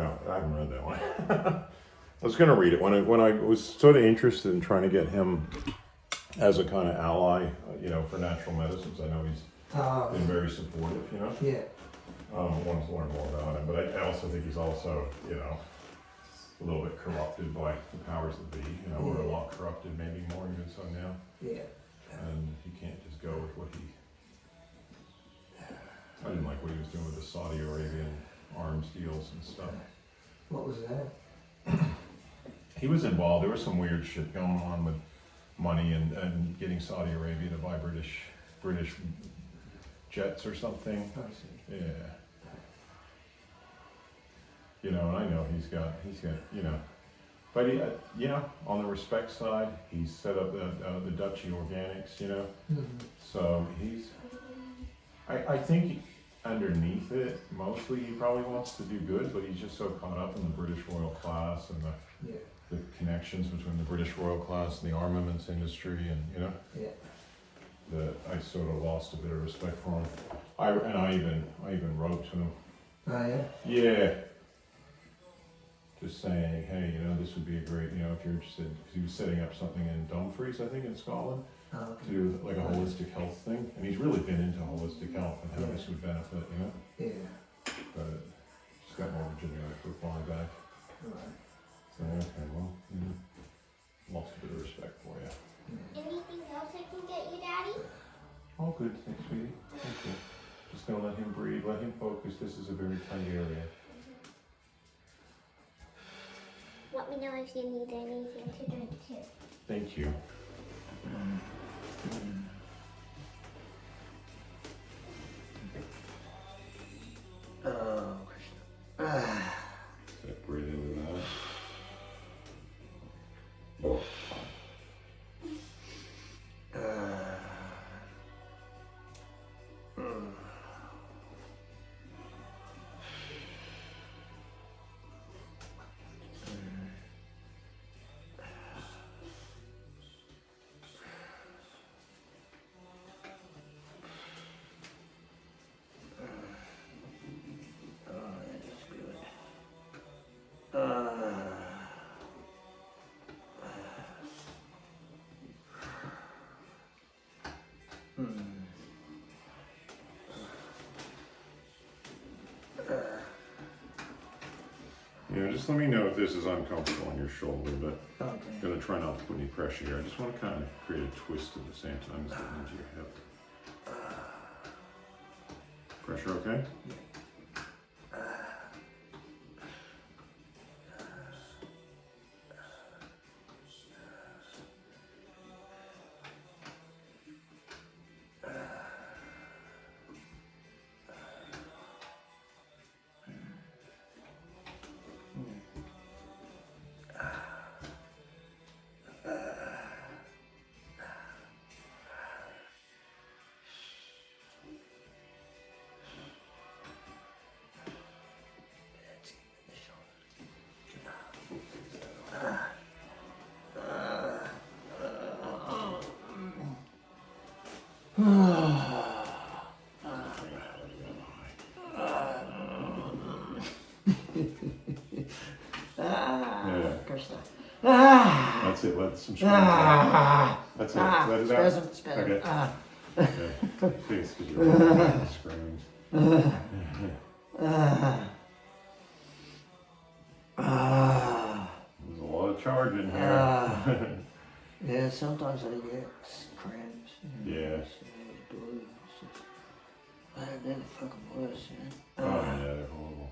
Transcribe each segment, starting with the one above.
No, I haven't read that one. I was going to read it when I was sort of interested in trying to get him as a kind of ally, for natural medicines. I know he's been very supportive, Yeah. I wanted to learn more about him, but I also think he's also, a little bit corrupted by the powers that be, or a lot corrupted, maybe more even so now. Yeah. And he can't just go with what I didn't like what he was doing with the Saudi Arabian arms deals and stuff. What was that? He was involved. There was some weird shit going on with money and getting Saudi Arabia to buy British jets or something. I see. Yeah. And I know he's got, but he, on the respect side, he's set up the Dutchy Organics, Mm-hmm. so I think underneath it, mostly he probably wants to do good, but he's just so caught up in the British royal class and the connections between the British royal class and the armaments industry, and that I sort of lost a bit of respect for him. I even wrote to him. Oh yeah? Yeah. Just saying, hey, this would be a great, if you're interested, because he was setting up something in Dumfries, I think, in Scotland, Oh, to do like a holistic health thing, and he's really been into holistic health and how this would benefit, Yeah. but just got more Virginia reply back. Right. So, okay, well, lost a bit of respect for you. Anything else I can get you, Daddy? All good, thanks, sweetie. Thank you. Just gonna let him breathe, let him focus. This is a very tight area. Let me know if you need anything to drink too. Thank you. Oh, Breathe into that. Just let me know if this is uncomfortable on your shoulder, but okay. I'm going to try not to put any pressure here. I just want to kind of create a twist at the same time as getting into your hip. Pressure okay? That's it, let some screams out. That's it, let it out. Okay. Okay. Thanks, because you're screams. There's a lot of charge in here. Yeah, sometimes I get cramps. Yeah. They're the fucking worst, man. Oh yeah, they're horrible.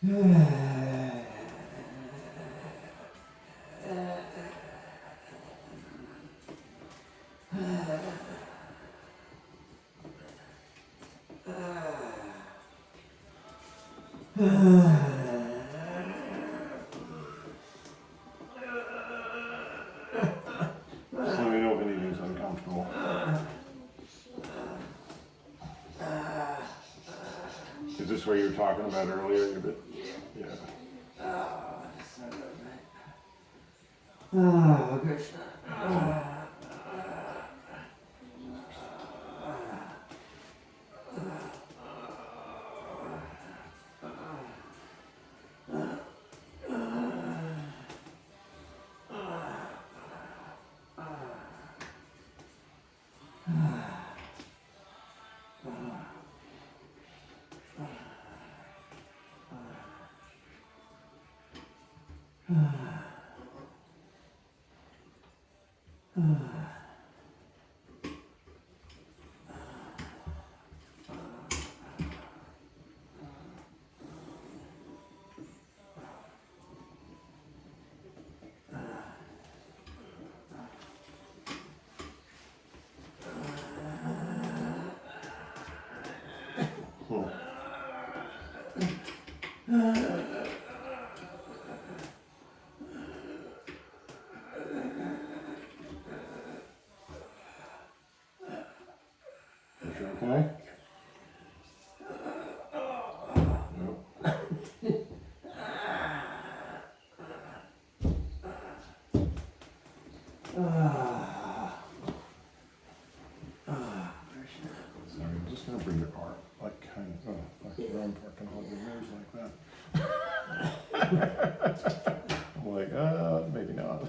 Just let me know if anything's uncomfortable. Is this what you were talking about earlier? You're a bit, yeah. Oh, Krishna. Okay? Nope. Sorry, I'm just gonna bring your arm, like kind of, oh, like your arm fucking hold your nose like that. I'm like, maybe not.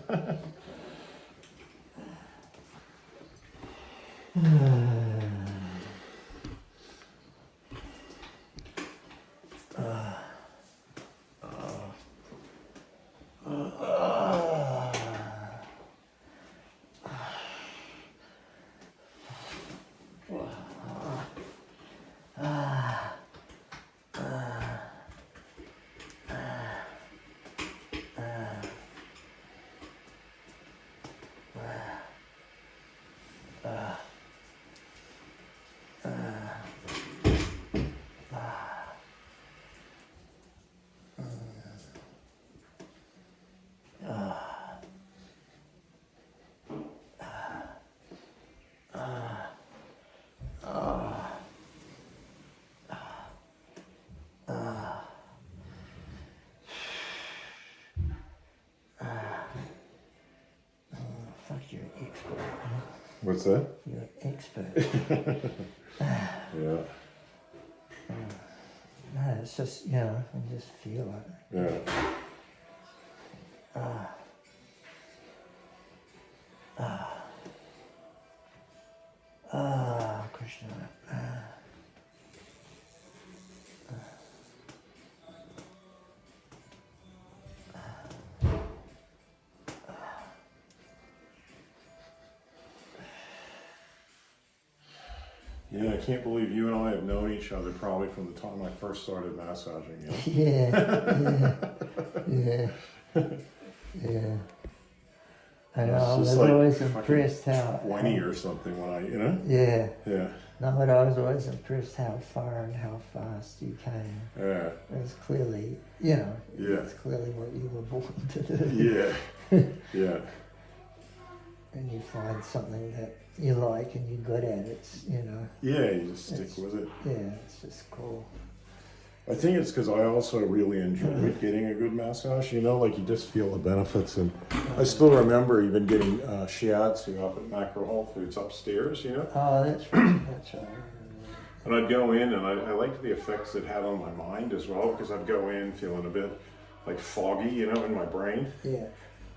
Fuck, you're an expert. What's that? You're an expert. Yeah. No, it's just, you know, I just feel it. Yeah. Krishna. Yeah, I can't believe you and I have known each other probably from the time I first started massaging you. Yeah. I know, It's I was just like always fucking impressed how... 20 or something when I, you know? Yeah. Yeah. No, but I was always impressed how far and how fast you came. Yeah. It was clearly, you know, Yeah. it's clearly what you were born to do. Yeah. Yeah. And you find something that you like and you're good at, it's, you know. Yeah, you just stick with it. Yeah, it's just cool. I think it's because I also really enjoyed getting a good massage, you know, like you just feel the benefits. And I still remember even getting shiatsu up at Macro Whole Foods upstairs, you know. Oh, that's right, that's right. And I'd go in and I liked the effects it had on my mind as well, because I'd go in feeling a bit like foggy, you know, in my brain. Yeah.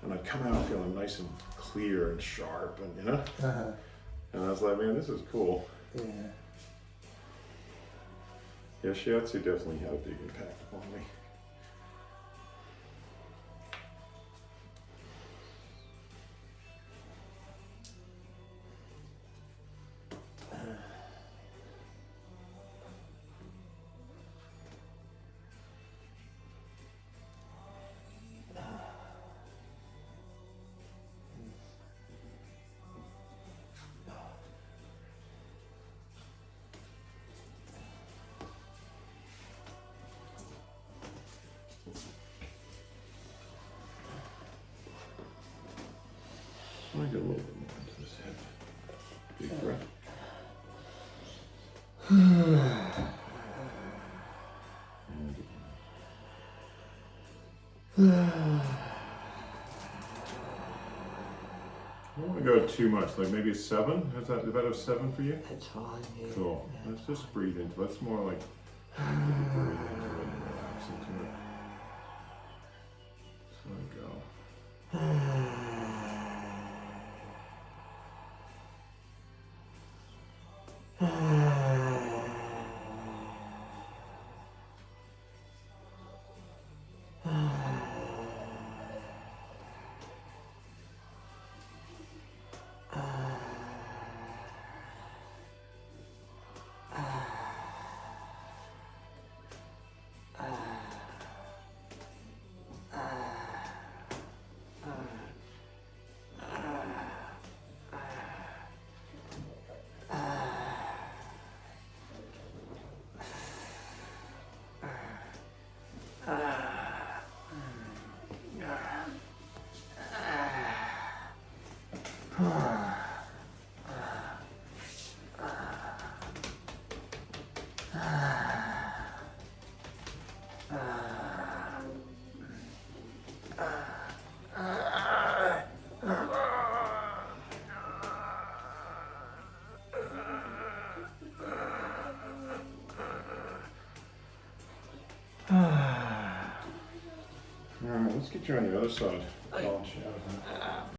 And I'd come out feeling nice and clear and sharp and, you know. Uh-huh. And I was like, man, this is cool. Yeah. Yeah, shiatsu definitely had a big impact on me. Deep breath. I don't want to go too much, like maybe a 7. Is that a 7 for you? That's fine, yeah. Cool. Yeah. Let's just breathe into it. Let's more like really breathe into it and relax into it. So go. Alright, let's get you on the other side.